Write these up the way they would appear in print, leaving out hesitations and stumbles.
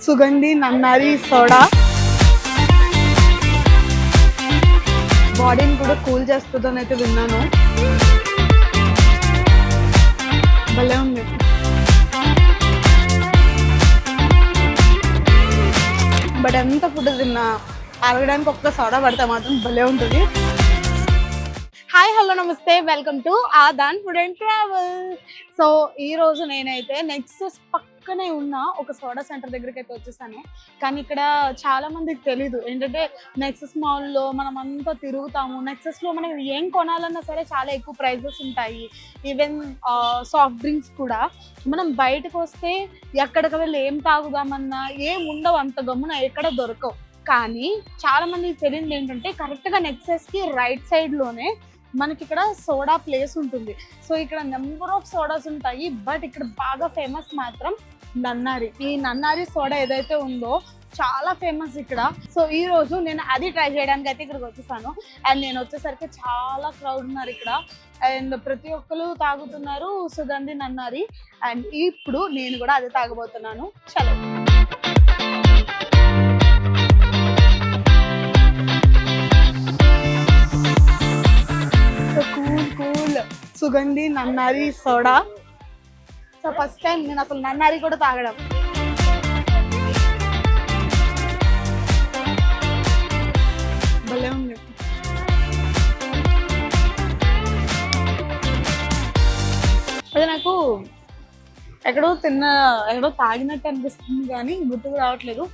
సుగంధి నన్నారి soda బాడీని కూడా cool చేస్తుందని అయితే విన్నాను. భలే ఉంది. బట్ ఎంత ఫుడ్ తిన్నా అరగడానికి ఒక్క సోడా పడితే మాత్రం భలే ఉంటుంది. హాయ్ హలో నమస్తే, welcome to Aadhan food and travel. So ఈ రోజు నేనైతే నెక్సస్ పక్కనే ఉన్న ఒక సోడా సెంటర్ దగ్గరికి అయితే వచ్చేసాను. కానీ ఇక్కడ చాలా మందికి తెలీదు ఏంటంటే నెక్సస్ మాల్లో మనం అంతా తిరుగుతాము. నెక్సస్లో మనం ఏం కొనాలన్నా సరే చాలా ఎక్కువ ప్రైజెస్ ఉంటాయి. ఈవెన్ సాఫ్ట్ డ్రింక్స్ కూడా మనం బయటకు వస్తే ఎక్కడికి వెళ్ళి ఏం తాగుదామన్నా ఏం ఉండవు, అంత గమ్మున ఎక్కడ దొరకవు. కానీ చాలా మందికి తెలియదు ఏంటంటే కరెక్ట్గా నెక్సస్కి రైట్ సైడ్లోనే మనకి ఇక్కడ సోడా ప్లేస్ ఉంటుంది. సో ఇక్కడ నెంబర్ ఆఫ్ సోడాస్ ఉంటాయి. బట్ ఇక్కడ బాగా ఫేమస్ మాత్రం నన్నారి. ఈ నన్నారి సోడా ఏదైతే ఉందో చాలా ఫేమస్ ఇక్కడ. సో ఈ రోజు నేను అది ట్రై చేయడానికి అయితే ఇక్కడికి వచ్చేసాను. అండ్ నేను వచ్చేసరికి చాలా క్రౌడ్ ఉన్నారు ఇక్కడ. అండ్ ప్రతి ఒక్కరు తాగుతున్నారు సుగంధి నన్నారి. అండ్ ఇప్పుడు నేను కూడా అదే తాగబోతున్నాను. చలో సుగంధి నన్నారి సోడా. సో ఫస్ట్ టైం నేను అసలు నన్నారి కూడా తాగడం. భలే ఉంది. అది నాకు ఎక్కడో తాగినట్టు అనిపిస్తుంది కానీ గుర్తుకు రావట్లేదు.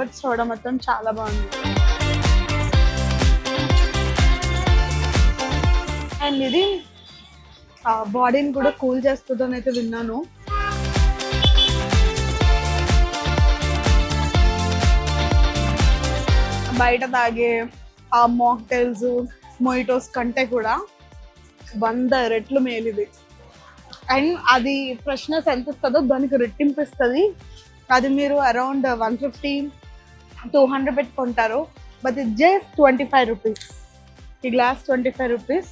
బట్ సోడా మొత్తం చాలా బాగుంది. అండ్ ఇది బాడీని కూడా కూల్ చేస్తుందని అయితే విన్నాను. బయట తాగే ఆ మాక్టైల్స్ మొయిటోస్ కంటే కూడా 100 రెట్లు మేలిది. అండ్ అది ఫ్రెష్నెస్ ఎంత ఇస్తుందో దానికి రెట్టింపు ఇస్తుంది. అది మీరు అరౌండ్ 150-200 పెట్టుకుంటారు. బట్ ఇది జస్ట్ 25 రూపీస్. ఈ గ్లాస్ 25 రూపీస్.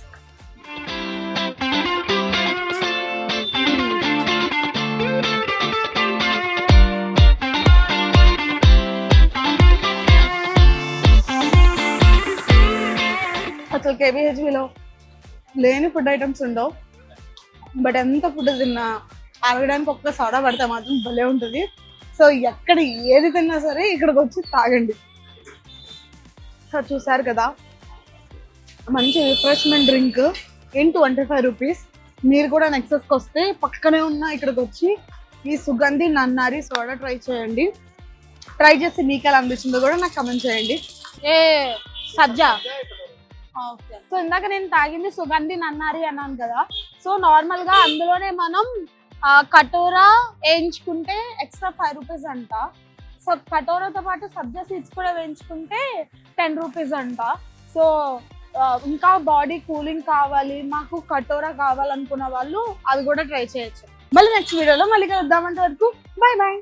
అసలు కేబిహెచ్బిలో లేని ఫుడ్ ఐటమ్స్ ఉండవు. బట్ ఎంత ఫుడ్ తిన్నా అరగడానికి ఒక్క సోడా పడితే మాత్రం భలే ఉంటుంది. సో ఎక్కడ ఏది తిన్నా సరే ఇక్కడికి వచ్చి తాగండి. సో చూసారు కదా, మంచి రిఫ్రెష్మెంట్ డ్రింక్ ఇన్ 25 రూపీస్. మీరు కూడా నెక్సస్కి వస్తే పక్కనే ఉన్న ఇక్కడికి వచ్చి ఈ సుగంధి నన్నారి సోడా ట్రై చేయండి. ట్రై చేసి మీకు ఎలా అనిపించిందో కూడా నాకు కమెంట్ చేయండి. సజ్జా ఓకే. సో ఇందాక నేను తాగింది సుగంధి నన్నారి అన్నాను కదా. సో నార్మల్గా అందులోనే మనం కటోరా వేయించుకుంటే ఎక్స్ట్రా 5 రూపీస్ అంట. సో కటోరాతో పాటు సబ్జా సీడ్స్ కూడా వేయించుకుంటే 10 రూపీస్ అంట. సో ఇంకా బాడీ కూలింగ్ కావాలి, మాకు కటోరా కావాలనుకున్న వాళ్ళు అది కూడా ట్రై చేయొచ్చు. మళ్ళీ నెక్స్ట్ వీడియోలో మళ్ళీ కలుద్దామంటే వరకు బాయ్ బాయ్.